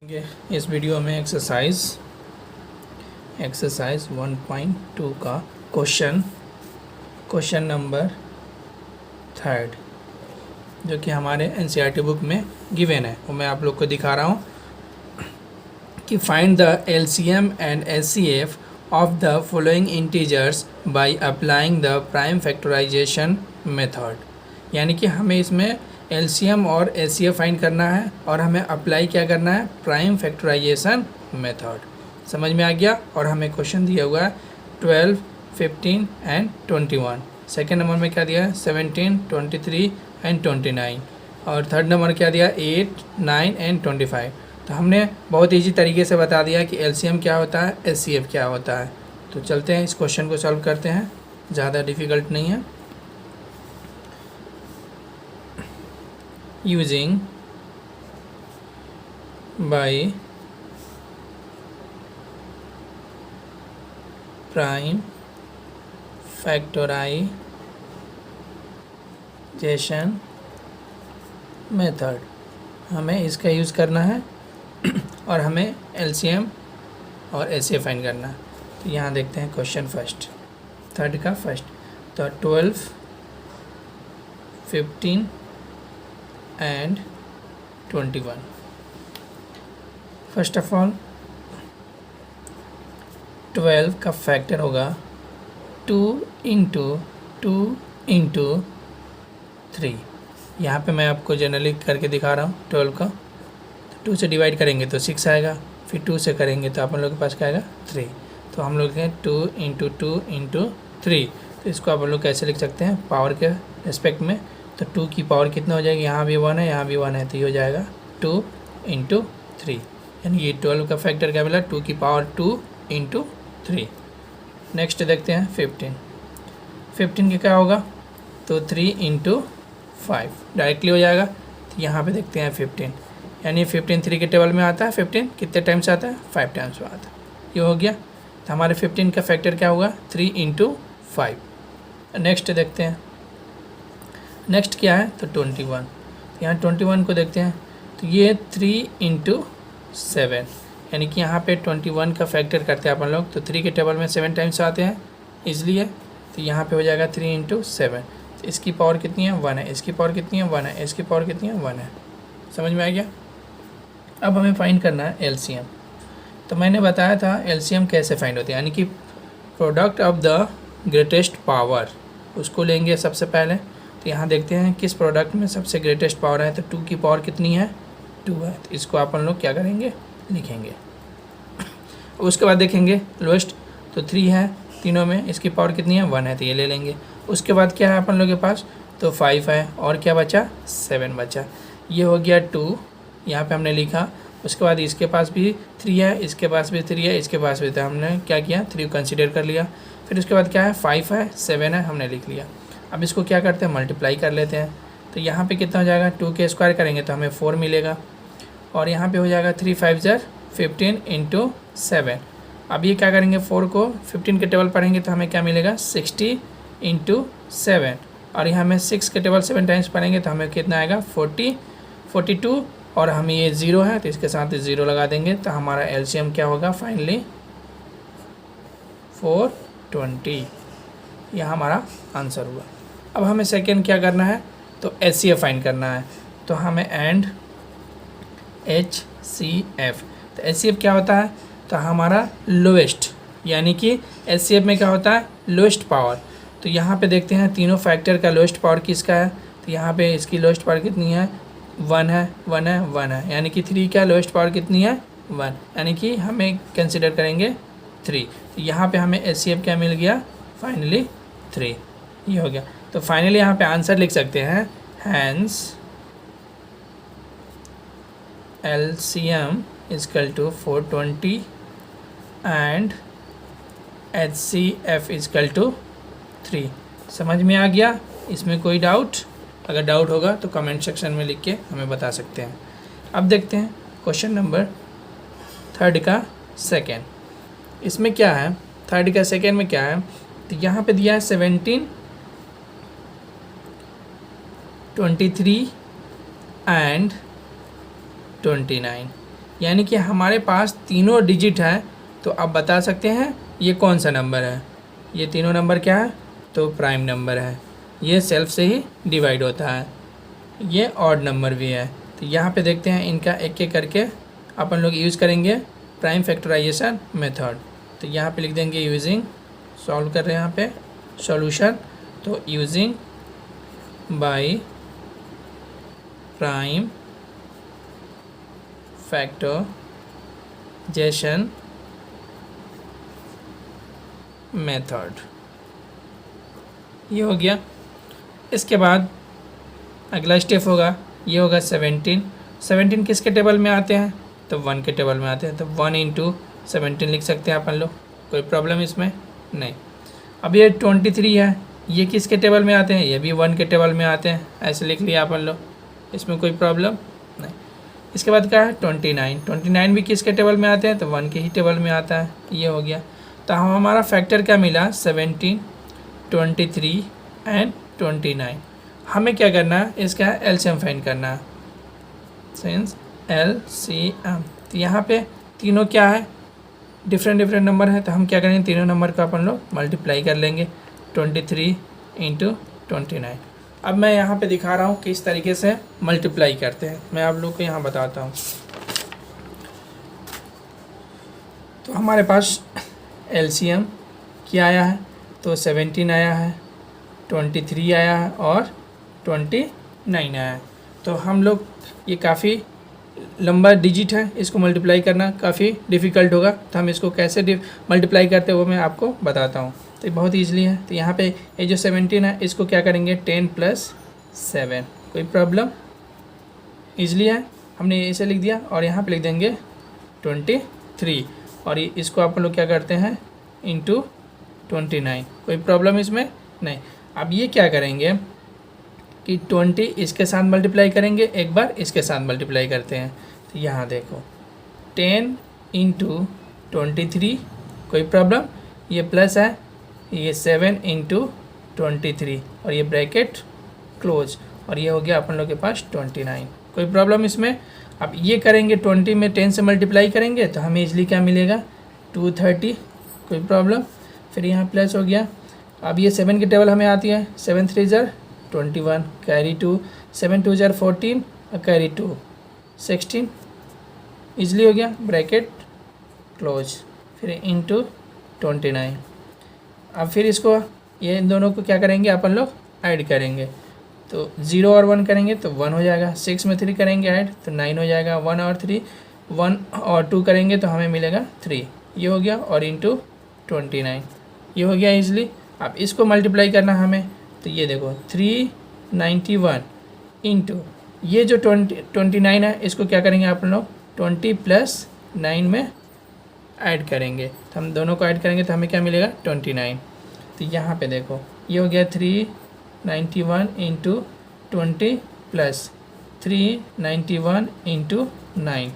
इस वीडियो में एक्सरसाइज 1.2 का क्वेश्चन नंबर 3 जो कि हमारे एनसीईआरटी बुक में गिवन है वो मैं आप लोग को दिखा रहा हूँ कि find the LCM and HCF of the following integers by applying the prime factorisation method. यानी कि हमें इसमें एलसीएम और एचसीएफ फाइंड करना है और हमें अप्लाई क्या करना है, प्राइम फैक्टराइजेशन मेथड। समझ में आ गया। और हमें क्वेश्चन दिया हुआ है 12, 15 एंड 21। सेकेंड नंबर में क्या दिया है 17, 23 एंड 29। और थर्ड नंबर क्या दिया 8, 9 एंड 25। तो हमने बहुत ईजी तरीके से बता दिया कि एलसीएम क्या होता है, एचसीएफ क्या होता है। तो चलते हैं इस क्वेश्चन को सॉल्व करते हैं, ज़्यादा डिफ़िकल्ट नहीं है। using by prime factorization method हमें इसका यूज़ करना है और हमें एलसीएम और एचसीएफ फाइंड करना है। तो यहाँ देखते हैं क्वेश्चन फर्स्ट, थर्ड का फर्स्ट। तो 12, 15 एंड 21। फर्स्ट ऑफ ऑल 12 का फैक्टर होगा 2 इंटू 3। यहाँ पे मैं आपको जनरली करके दिखा रहा हूँ 12 का। तो 2 से डिवाइड करेंगे तो 6 आएगा, फिर 2 से करेंगे तो अपन लोग के पास क्या आएगा 3। तो हम लोग हैं 2 इंटू 3। तो इसको आप लोग कैसे लिख सकते हैं पावर के रेस्पेक्ट में। तो 2 की पावर कितना हो जाएगी, यहाँ भी 1 है, यहाँ भी 1 है, तो ये हो जाएगा 2 इंटू 3। यानी ये 12 का फैक्टर क्या मिला 2 की पावर 2 इंटू 3। नेक्स्ट देखते हैं 15 का क्या होगा तो 3 इंटू 5 डायरेक्टली हो जाएगा। तो यहाँ पे देखते हैं 15, यानी 15 3 के टेबल में आता है। 15 कितने टाइम्स आता है 5 टाइम्स में आता है। ये हो गया। तो हमारे 15 का फैक्टर क्या होगा 3 इंटू 5। नेक्स्ट देखते हैं, नेक्स्ट क्या है तो 21। यहाँ 21 को देखते हैं तो ये 3 इंटू 7, यानी कि यहाँ पे 21 का फैक्टर करते हैं अपन लोग। तो 3 के टेबल में 7 टाइम्स आते हैं इसलिए। तो यहाँ पे हो जाएगा 3 इंटू 7। तो इसकी पावर कितनी है 1 है, इसकी पावर कितनी है 1 है, इसकी पावर कितनी है 1 है। समझ में आ गया। अब हमें फाइंड करना है एलसीएम। तो मैंने बताया था एलसीएम कैसे फाइंड होती है, यानी कि product of the greatest power उसको लेंगे सबसे पहले। तो यहाँ देखते हैं किस प्रोडक्ट में सबसे ग्रेटेस्ट पावर है। तो 2 की पावर कितनी है 2 है। तो इसको अपन लोग क्या करेंगे लिखेंगे। उसके बाद देखेंगे लोएस्ट तो 3 है तीनों में, इसकी पावर कितनी है 1 है, तो ये ले लेंगे। उसके बाद क्या है अपन लोग के पास तो 5 है और क्या बचा 7 बचा। ये हो गया 2, यहाँ पे हमने लिखा। उसके बाद इसके पास भी 3 है, इसके पास भी 3 है, इसके पास भी था, हमने क्या किया 3 कंसिडर कर लिया। फिर उसके बाद क्या है 5 है 7 है, हमने लिख लिया। अब इसको क्या करते हैं मल्टीप्लाई कर लेते हैं। तो यहाँ पे कितना हो जाएगा 2 के स्क्वायर करेंगे तो हमें 4 मिलेगा। और यहाँ पे हो जाएगा 3 5 ज़र 15 इंटू 7। अब ये क्या करेंगे 4 को 15 के टेबल पढ़ेंगे तो हमें क्या मिलेगा 60 इंटू 7। और यहाँ में 6 के टेबल 7 टाइम्स पढ़ेंगे तो हमें कितना आएगा 42। और हमें ये 0 है तो इसके साथ 0 लगा देंगे। तो हमारा एलसीएम क्या होगा फाइनली 420। यह हमारा आंसर हुआ। अब हमें सेकेंड क्या करना है तो एचसीएफ फाइंड करना है। तो हमें एंड एचसीएफ। तो एचसीएफ क्या होता है तो हमारा लोएस्ट, यानी कि एचसीएफ में क्या होता है लोएस्ट पावर। तो यहाँ पे देखते हैं तीनों फैक्टर का लोएस्ट पावर किसका है। तो यहाँ पे इसकी लोएस्ट पावर कितनी है 1 है 1 है 1 है, यानी कि 3 का लोएस्ट पावर कितनी है 1, यानी कि हमें कंसिडर करेंगे 3। तो यहाँ पे हमें एचसीएफ क्या मिल गया फाइनली 3। ये हो गया। तो फाइनली यहाँ पे आंसर लिख सकते हैं hence LCM is equal to 420 and HCF is equal to 3। समझ में आ गया। इसमें कोई डाउट, अगर डाउट होगा तो कमेंट सेक्शन में लिख के हमें बता सकते हैं। अब देखते हैं क्वेश्चन नंबर 3 का सेकेंड। इसमें क्या है 3 का सेकेंड में क्या है तो यहाँ पे दिया है 17, 23 एंड 29। यानी कि हमारे पास तीनों डिजिट है। तो आप बता सकते हैं ये कौन सा नंबर है। ये तीनों नंबर क्या है, तो प्राइम नंबर है। ये सेल्फ से ही डिवाइड होता है। ये ऑड नंबर भी है। तो यहाँ पे देखते हैं इनका एक एक करके अपन लोग यूज़ करेंगे प्राइम फैक्टराइजेशन मेथड। तो यहाँ पे लिख देंगे यूजिंग, सॉल्व कर रहे हैं यहाँ पे सॉल्यूशन, तो using by prime factorisation method, ये हो गया। इसके बाद अगला स्टेप होगा, ये होगा 17 किसके टेबल में आते हैं, तो 1 के टेबल में आते हैं। तो 1 इंटू 17 लिख सकते हैं अपन लोग, कोई प्रॉब्लम इसमें नहीं। अब ये 23 है, ये किसके टेबल में आते हैं, ये भी 1 के टेबल में आते हैं, ऐसे लिख लिया अपन लोग, इसमें कोई प्रॉब्लम नहीं। इसके बाद क्या है 29 भी किसके टेबल में आते हैं, तो 1 के ही टेबल में आता है, ये हो गया। तो हमारा फैक्टर क्या मिला 17, 23 एंड 29। हमें क्या करना है, इसका एलसीएम फाइंड करना है, सिंस एलसीएम। तो यहाँ पे तीनों क्या है, डिफरेंट नंबर है। तो हम क्या करेंगे, तीनों नंबर को अपन लोग मल्टीप्लाई कर लेंगे 23 इंटू 29। अब मैं यहाँ पे दिखा रहा हूँ किस तरीके से मल्टीप्लाई करते हैं, मैं आप लोग को यहाँ बताता हूँ। तो हमारे पास एलसीएम क्या आया है, तो 17 आया है, 23 आया है और 29 आया है। तो हम लोग, ये काफ़ी लंबा डिजिट है, इसको मल्टीप्लाई करना काफ़ी डिफ़िकल्ट होगा। तो हम इसको कैसे मल्टीप्लाई करते हैं वो मैं आपको बताता हूँ। तो ये बहुत ईजिली है। तो यहाँ पे ये जो 17 है इसको क्या करेंगे 10 + 7, कोई प्रॉब्लम, ईजिली है। हमने इसे लिख दिया और यहाँ पे लिख देंगे 23 और इसको आप लोग क्या करते हैं इंटू 29, कोई प्रॉब्लम इसमें नहीं। अब ये क्या करेंगे कि 20 इसके साथ मल्टीप्लाई करेंगे, एक बार इसके साथ मल्टीप्लाई करते हैं। तो यहाँ देखो 10 इंटू 23, कोई प्रॉब्लम, ये प्लस है, ये 7 इंटू 23 और ये ब्रैकेट क्लोज और ये हो गया अपन लोग के पास 29, कोई प्रॉब्लम इसमें। अब ये करेंगे 20 में 10 से मल्टीप्लाई करेंगे तो हमें इजली क्या मिलेगा 230, कोई प्रॉब्लम। फिर यहाँ प्लस हो गया। अब ये 7 की टेबल हमें आती है, 7 3 ज़र 21, कैरी 2, 7 2 ज़र 14 और कैरी 2 16, ईजिली हो गया, ब्रैकेट क्लोज, फिर इंटू 29। अब फिर इसको, ये इन दोनों को क्या करेंगे अपन लोग ऐड करेंगे। तो 0 और 1 करेंगे तो 1 हो जाएगा, 6 में 3 करेंगे ऐड तो 9 हो जाएगा, 1 और 3, 1 और 2 करेंगे तो हमें मिलेगा 3, ये हो गया, और इंटू 29, ये हो गया ईजिली। अब इसको मल्टीप्लाई करना हमें, तो ये देखो 391 इंटू ये जो 29 है इसको क्या करेंगे आप लोग 20 + 9 में ऐड करेंगे। तो हम दोनों को ऐड करेंगे तो हमें क्या मिलेगा 29। तो यहाँ पे देखो ये हो गया 391 इंटू 20 + 391 इंटू 9,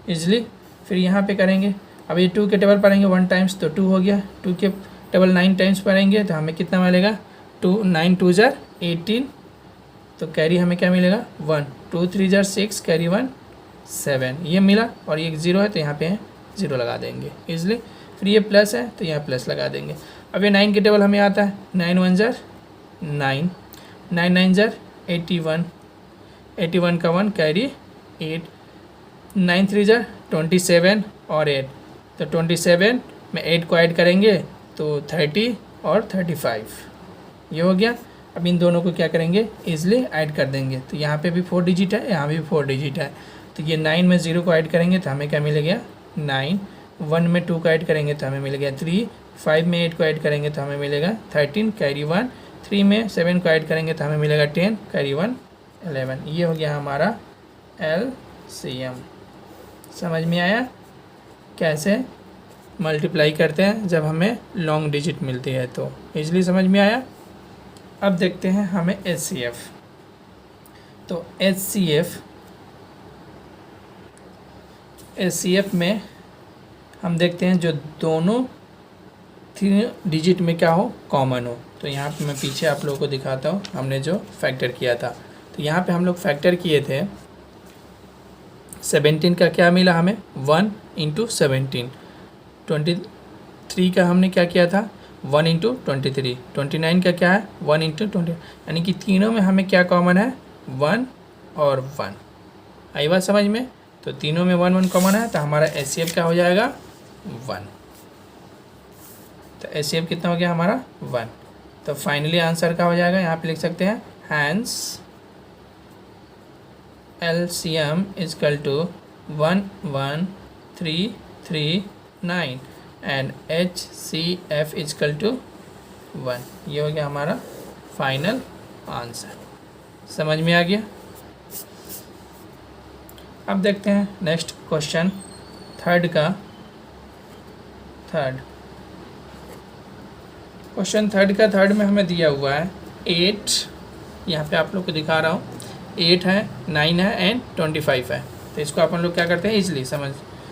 ईजिली। फिर यहाँ पे करेंगे, अब ये 2 के टेबल पढ़ेंगे 1 टाइम्स तो 2 हो गया, 2 के टेबल 9 टाइम्स पढ़ेंगे तो हमें कितना मिलेगा 2, 9 2 ज़र 18, तो कैरी हमें क्या मिलेगा 1, 2 3 ज़र 6, कैरी 1 7, ये मिला। और ये 0 है तो यहाँ पे 0 लगा देंगे ईजिली। फिर ये प्लस है तो यहाँ प्लस लगा देंगे। अब ये 9 के टेबल हमें आता है, 9 1 ज़र 9, 9 9 ज़र 81, 81 का 1 कैरी 8, 9 3 ज़र 27 और 8, तो 27 में 8 को ऐड करेंगे तो 30 और 35, ये हो गया। अब इन दोनों को क्या करेंगे ईजिली ऐड कर देंगे। तो यहाँ पे भी 4 डिजिट है, यहाँ भी 4 डिजिट है। तो ये 9 में 0 को ऐड करेंगे तो हमें क्या मिलेगा 9, 1 में 2 को ऐड करेंगे तो हमें मिलेगा 3, 5 में 8 को ऐड करेंगे तो हमें मिलेगा 13, कैरी 1, 3 में 7 को ऐड करेंगे तो हमें मिलेगा 10, कैरी 1 11, ये हो गया हमारा LCM। समझ में आया कैसे मल्टीप्लाई करते हैं जब हमें लॉन्ग डिजिट मिलती है, तो ईजिली समझ में आया। अब देखते हैं हमें HCF। तो HCF में हम देखते हैं जो दोनों 3 डिजिट में क्या हो कॉमन हो। तो यहाँ पे मैं पीछे आप लोगों को दिखाता हूँ हमने जो फैक्टर किया था। तो यहाँ पे हम लोग फैक्टर किए थे 17 का क्या मिला हमें 1 इंटू 17, 23 का हमने क्या किया था 1 इंटू 23, 29 का क्या है 1 इंटू 20, यानी कि तीनों में हमें क्या कॉमन है 1 और 1। आई बात समझ में? तो तीनों में 1 1 कॉमन है, तो हमारा HCF क्या हो जाएगा 1। तो HCF कितना हो गया हमारा 1। तो फाइनली आंसर क्या हो जाएगा, यहाँ पे लिख सकते हैं hence LCM is equal to 11339 and HCF is equal to 1। ये हो गया हमारा फाइनल आंसर। समझ में आ गया? अब देखते हैं नेक्स्ट क्वेश्चन थर्ड में हमें दिया हुआ है 8, यहाँ पे आप लोग को दिखा रहा हूँ 8 है 9 है एंड 25 है। तो इसको अपन लोग क्या करते हैं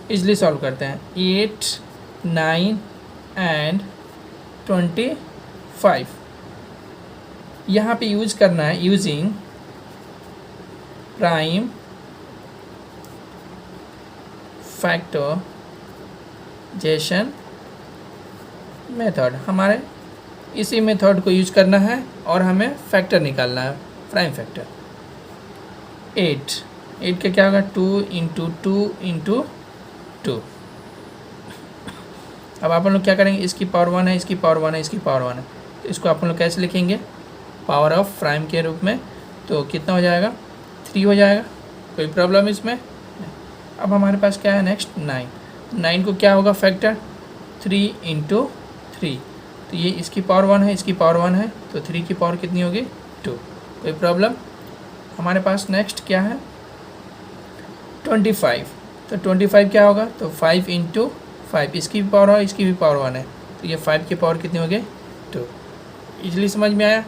इजली सॉल्व करते हैं। 8 9 एंड 25 यहाँ पे यूज करना है यूजिंग प्राइम फैक्टराइजेशन मेथड। हमारे इसी मेथड को यूज करना है और हमें फैक्टर निकालना है, प्राइम फैक्टर। 8 का क्या होगा 2 इंटू 2 इंटू 2। अब आप लोग क्या करेंगे, इसकी पावर 1 है, इसकी पावर 1 है, इसकी पावर 1 है, तो इसको आप लोग कैसे लिखेंगे पावर ऑफ प्राइम के रूप में। तो कितना हो जाएगा 3 हो जाएगा, कोई प्रॉब्लम इसमें। अब हमारे पास क्या है नेक्स्ट 9 को क्या होगा फैक्टर 3 इंटू 3, तो ये इसकी पावर 1 है, इसकी पावर 1 है, तो 3 की पावर कितनी होगी 2, कोई प्रॉब्लम। हमारे पास नेक्स्ट क्या है 25, तो 25 क्या होगा तो 5 इंटू 5, इसकी भी पावर है, इसकी भी पावर 1 है, तो ये 5 की पावर कितनी होगी 2। इजली समझ में आया।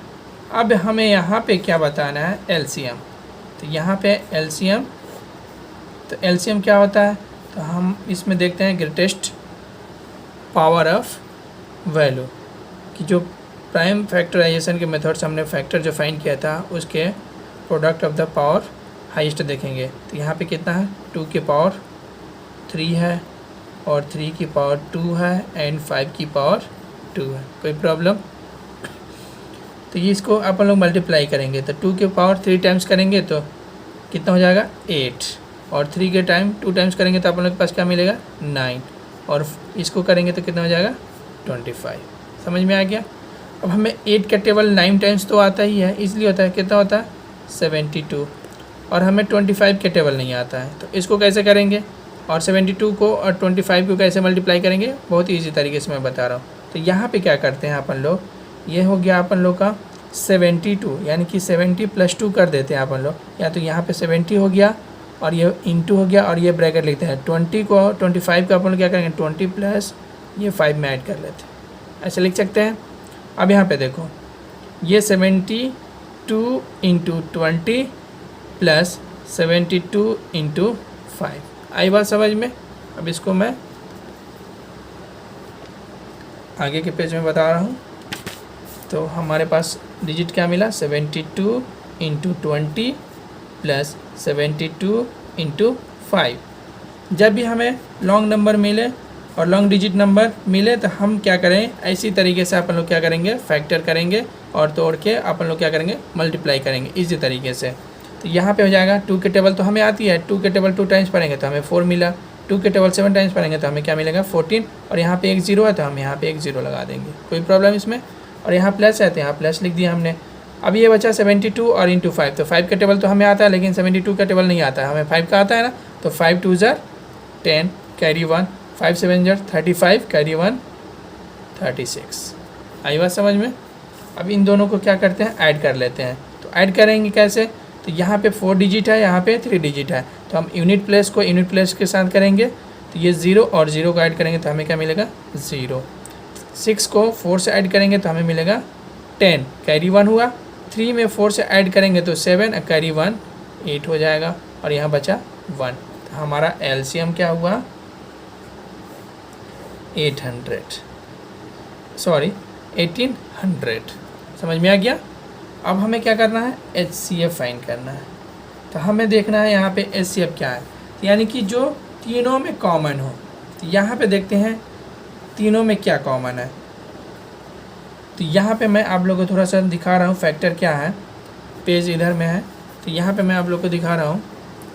अब हमें यहाँ पे क्या बताना है LCM। तो यहाँ पे LCM, तो LCM क्या होता है, तो हम इसमें देखते हैं ग्रेटेस्ट पावर ऑफ वैल्यू कि जो प्राइम फैक्टराइजेशन के मेथड से हमने फैक्टर जो फाइंड किया था उसके product of the power highest देखेंगे। तो यहाँ पे कितना है 2 की पावर 3 है और 3 की पावर 2 है एंड 5 की पावर 2 है, कोई प्रॉब्लम। तो ये इसको अपन लोग मल्टीप्लाई करेंगे, तो 2 की पावर 3 टाइम्स करेंगे तो कितना हो जाएगा 8, और 3 के टाइम 2 टाइम्स करेंगे तो अपन लोग के पास क्या मिलेगा 9, और इसको करेंगे तो कितना हो जाएगा 25। समझ में आ गया। अब हमें 8 का टेबल 9 टाइम्स तो आता ही है, इसलिए होता है कितना होता है 72, और हमें 25 के टेबल नहीं आता है, तो इसको कैसे करेंगे, और 72 को और 25 को कैसे मल्टीप्लाई करेंगे, बहुत ईजी तरीके से मैं बता रहा हूँ। तो यहाँ पे क्या करते हैं अपन लोग, ये हो गया अपन लोग का 72, यानी कि 70 + 2 कर देते हैं अपन लोग, या तो यहाँ पे 70 हो गया और ये इंटू हो गया और ये ब्रैकेट लिखते हैं। 20 को 25 को अपन लोग क्या करेंगे 20 प्लस ये 5 में ऐड कर लेते हैं, ऐसे लिख सकते हैं। अब यहाँ पे देखो ये 72 इंटू 20 प्लस 72 इंटू 5, आई बात समझ में। अब इसको मैं आगे के पेज में बता रहा हूँ। तो हमारे पास डिजिट क्या मिला 72 इंटू 20 प्लस 72 इंटू 5। जब भी हमें लॉन्ग नंबर मिले और लॉन्ग डिजिट नंबर मिले तो हम क्या करें, ऐसी तरीके से अपन लोग क्या करेंगे फैक्टर करेंगे और तोड़ के अपन लोग क्या करेंगे मल्टीप्लाई करेंगे इसी तरीके से। तो यहाँ पे हो जाएगा 2 के टेबल तो हमें आती है, 2 के टेबल 2 टाइम्स पढ़ेंगे तो हमें 4 मिला, 2 के टेबल 7 टाइम्स पढ़ेंगे तो हमें क्या मिलेगा 14, और यहाँ पे एक 0 है तो हम यहाँ पे एक 0 लगा देंगे, कोई प्रॉब्लम इसमें। और यहाँ प्लस है तो यहाँ प्लस लिख दिया हमने। अब ये बचा 72 और इंटू 5, तो 5 का टेबल तो हमें आता है लेकिन 72 का टेबल नहीं आता है, हमें 5 का आता है ना। तो 5 2 ज़र 10 कैरी 1, 5 7 ज़र 35 कैरी 1 36। आई बात समझ में। अब इन दोनों को क्या करते हैं ऐड कर लेते हैं। तो ऐड करेंगे कैसे, तो यहाँ पे 4 डिजिट है, यहाँ पे 3 डिजिट है, तो हम यूनिट प्लेस को यूनिट प्लेस के साथ करेंगे। तो ये 0 और 0 को ऐड करेंगे तो हमें क्या मिलेगा 0। 6 को 4 से ऐड करेंगे तो हमें मिलेगा 10 कैरी 1 हुआ। 3 में 4 से ऐड करेंगे तो 7 कैरी 1 8 हो जाएगा, और यहाँ बचा 1। तो हमारा LCM क्या हुआ 1800। समझ में आ गया। अब हमें क्या करना है HCF फाइंड करना है। तो हमें देखना है यहाँ पे HCF क्या है। तो यानी कि जो तीनों में कॉमन हो। तो यहाँ पे देखते हैं तीनों में क्या कॉमन है। तो यहाँ पे मैं आप लोगों को थोड़ा सा दिखा रहा हूँ फैक्टर क्या है। पेज इधर में है, तो यहाँ पे मैं आप लोग को दिखा रहा हूँ।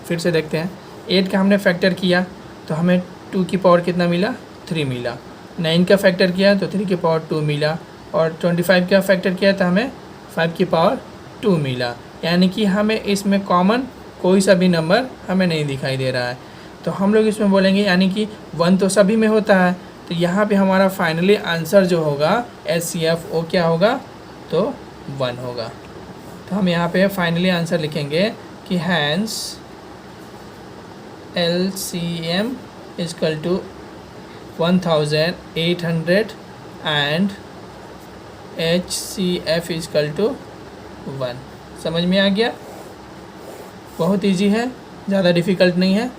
फिर से देखते हैं, 8 का हमने फैक्टर किया तो हमें 2 की पावर कितना मिला, 3 मिला। 9 का फैक्टर किया तो 3 की पावर 2 मिला, और 25 का फैक्टर किया तो हमें 5 की पावर 2 मिला। यानी कि हमें इसमें कॉमन कोई सा भी नंबर हमें नहीं दिखाई दे रहा है। तो हम लोग इसमें बोलेंगे यानी कि 1 तो सभी में होता है। तो यहाँ पे हमारा फाइनली आंसर जो होगा HCF वो क्या होगा, तो 1 होगा। तो हम यहाँ पे फाइनली आंसर लिखेंगे कि hence LCM equal to 1800 and HCF equal to 1। समझ में आ गया? बहुत इजी है, ज़्यादा डिफ़िकल्ट नहीं है।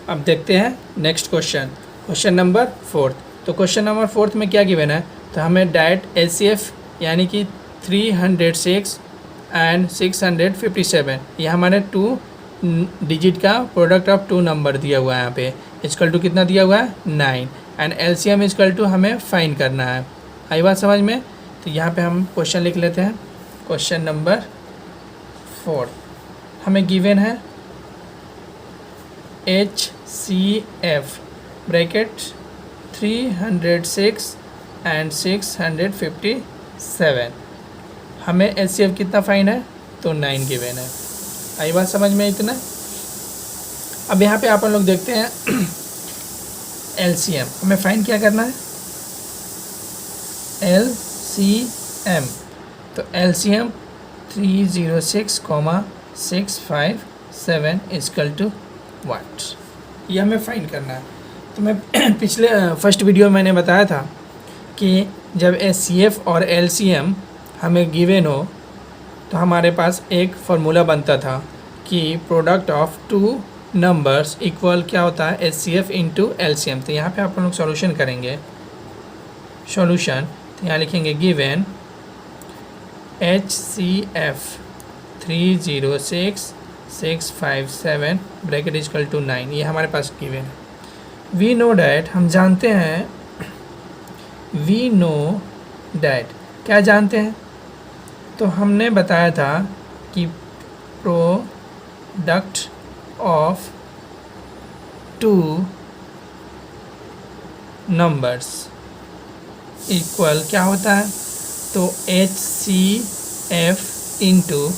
अब देखते हैं नेक्स्ट क्वेश्चन, क्वेश्चन नंबर 4। तो क्वेश्चन नंबर 4 में क्या गिवन है, तो हमें डायरेक्ट HCF यानी कि 306 एंड 657, ये हमारे 2 डिजिट का प्रोडक्ट ऑफ 2 नंबर दिया हुआ है। यहाँ पे इक्वल टू कितना दिया हुआ है, 9, एंड LCM इक्वल टू हमें फाइंड करना है। आई बात समझ में? तो यहाँ पे हम क्वेश्चन लिख लेते हैं। क्वेश्चन नंबर 4 हमें गिवन है HCF ब्रैकेट 306 एंड 657, हमें HCF कितना फाइन है, तो 9 गिवन है। आई बात समझ में इतना? अब यहाँ पे आप लोग देखते हैं LCM हमें फाइन क्या करना है, LCM। तो LCM 306,657 इक्वल टू व्हाट, ये हमें फाइंड करना है। तो मैं पिछले फर्स्ट वीडियो में मैंने बताया था कि जब HCF और LCM हमें गिवन हो तो हमारे पास एक फार्मूला बनता था कि प्रोडक्ट ऑफ 2 नंबर्स इक्वल क्या होता है, HCF इंटू LCM। तो यहाँ पे आप लोग सॉल्यूशन करेंगे, सॉल्यूशन तो यहाँ लिखेंगे given HCF 306,657 bracket equal to 9, ये हमारे पास गिवन है। वी नो डैट, हम जानते हैं, वी नो डैट क्या जानते हैं, तो हमने बताया था कि प्रोडक्ट ऑफ 2 नंबर्स इक्वल क्या होता है, तो HCF इंटू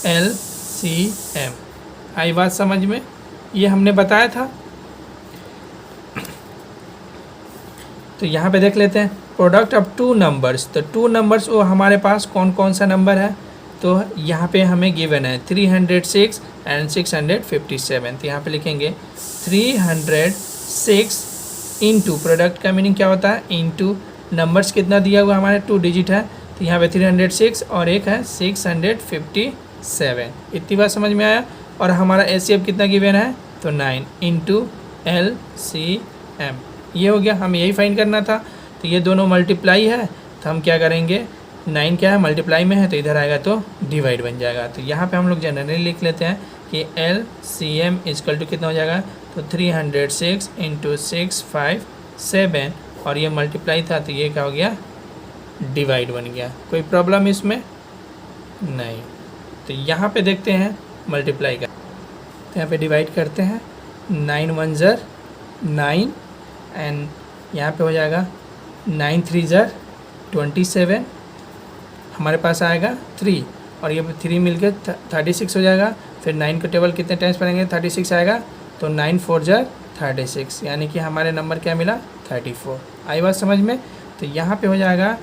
LCM। आई बात समझ में? ये हमने बताया था। तो यहाँ पे देख लेते हैं प्रोडक्ट ऑफ 2 नंबर्स। तो 2 नंबर्स वो हमारे पास कौन कौन सा नंबर है, तो यहाँ पे हमें गिवन है 306 एंड 657। तो यहाँ पे लिखेंगे 306 इंटू, प्रोडक्ट का मीनिंग क्या होता है, इंटू नंबर्स कितना दिया हुआ हमारे 2 डिजिट है, तो यहाँ पे 306 और एक है 657। इतनी बात समझ में आया? और हमारा HCF कितना गिवन है, तो 9 इंटू LCM, ये हो गया। हमें यही फाइंड करना था। तो ये दोनों मल्टीप्लाई है, तो हम क्या करेंगे, 9 क्या है, मल्टीप्लाई में है, तो इधर आएगा तो डिवाइड बन जाएगा। तो यहाँ पे हम लोग जनरली लिख लेते हैं कि LCM इक्वल टू कितना हो जाएगा, तो 306 इंटू 657, और ये मल्टीप्लाई था तो ये क्या हो गया, डिवाइड बन गया। कोई प्रॉब्लम इसमें नहीं। तो यहाँ पे देखते हैं मल्टीप्लाई का, तो यहाँ पे डिवाइड करते हैं, 9 1 ज़र 9, एंड यहाँ पे हो जाएगा 9 3 ज़र 27, हमारे पास आएगा 3, और ये 3 मिलके 36 हो जाएगा। फिर 9 को टेबल कितने टाइम्स पढ़ेंगे, 36 आएगा, तो 9 4 ज़र 36, यानी कि हमारे नंबर क्या मिला, 34। आई बात समझ में? तो यहाँ पे हो जाएगा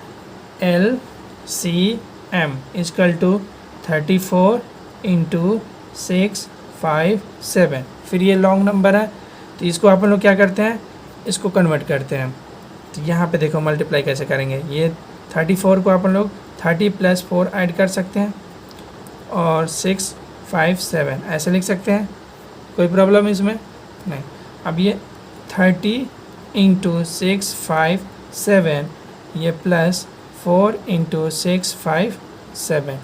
LCM इक्वल टू 34 इंटू 657। फिर ये लॉन्ग नंबर है, तो इसको आप लोग क्या करते हैं, इसको कन्वर्ट करते हैं। तो यहाँ पे देखो मल्टीप्लाई कैसे करेंगे, ये 34 को आप लोग 30 + 4 ऐड कर सकते हैं, और 657 ऐसे लिख सकते हैं। कोई प्रॉब्लम इसमें नहीं। अब ये 30 इंटू 657, ये प्लस 4 इंटू 657,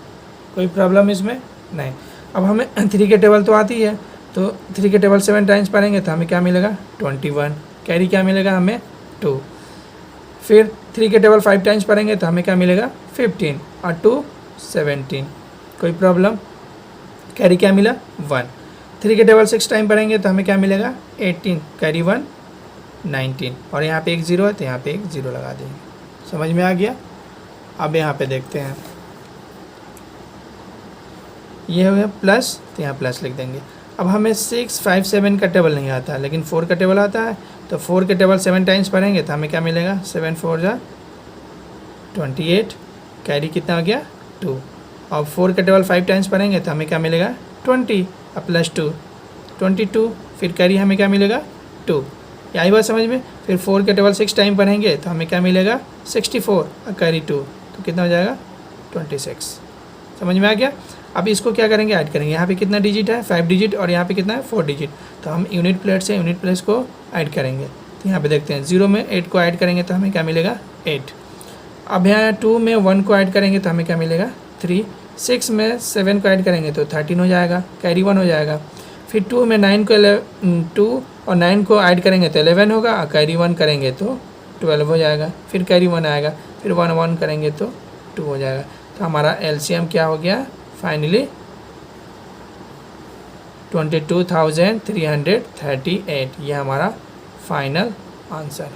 कोई प्रॉब्लम इसमें नहीं। अब हमें 3 के टेबल तो आती है, तो 3 के टेबल 7 टाइम्स पढ़ेंगे तो हमें क्या मिलेगा 21, कैरी क्या मिलेगा हमें 2। फिर 3 के टेबल 5 टाइम्स पढ़ेंगे तो हमें क्या मिलेगा 15 और 2 17। कोई प्रॉब्लम, कैरी क्या मिला 1। 3 के टेबल 6 टाइम पढ़ेंगे तो हमें क्या मिलेगा 18, कैरी 1 19, और यहाँ पे एक 0 है तो यहाँ पे एक 0 लगा देंगे। समझ में आ गया। अब यहाँ पे देखते हैं, ये हो गया प्लस, तो यहाँ प्लस लिख देंगे। अब हमें 6 5 7 का टेबल नहीं आता, लेकिन 4 का टेबल आता है, तो 4 के टेबल 7 टाइम्स पढ़ेंगे तो हमें क्या मिलेगा 7 4 जा 28, कैरी कितना हो गया 2। और 4 के टेबल 5 टाइम्स पढ़ेंगे तो हमें क्या मिलेगा 20 और प्लस 2 22, फिर कैरी हमें क्या मिलेगा 2। यही बात समझ में। फिर 4 के टेबल 6 टाइम पढ़ेंगे तो हमें क्या मिलेगा 64 और कैरी 2, तो कितना हो जाएगा 26। समझ में आ गया। अब इसको क्या करेंगे, ऐड करेंगे। यहाँ पे कितना डिजिट है 5 डिजिट, और यहाँ पे कितना है 4 डिजिट, तो हम यूनिट प्लेस से यूनिट प्लेस को ऐड करेंगे। तो यहाँ पे देखते हैं 0 में 8 को ऐड करेंगे तो हमें क्या मिलेगा 8। अब यहाँ 2 में 1 को ऐड करेंगे तो हमें क्या मिलेगा 3। 6 में 7 को ऐड करेंगे तो 13 हो जाएगा, कैरी 1 हो जाएगा। फिर 2 में 9 को 2 और 9 को ऐड करेंगे तो 11 होगा, और कैरी 1 करेंगे तो 12 हो जाएगा। फिर कैरी 1 आएगा, फिर 1 1 करेंगे तो 2 हो जाएगा। तो हमारा LCM क्या हो गया फाइनली 22,338। ये हमारा फाइनल आंसर।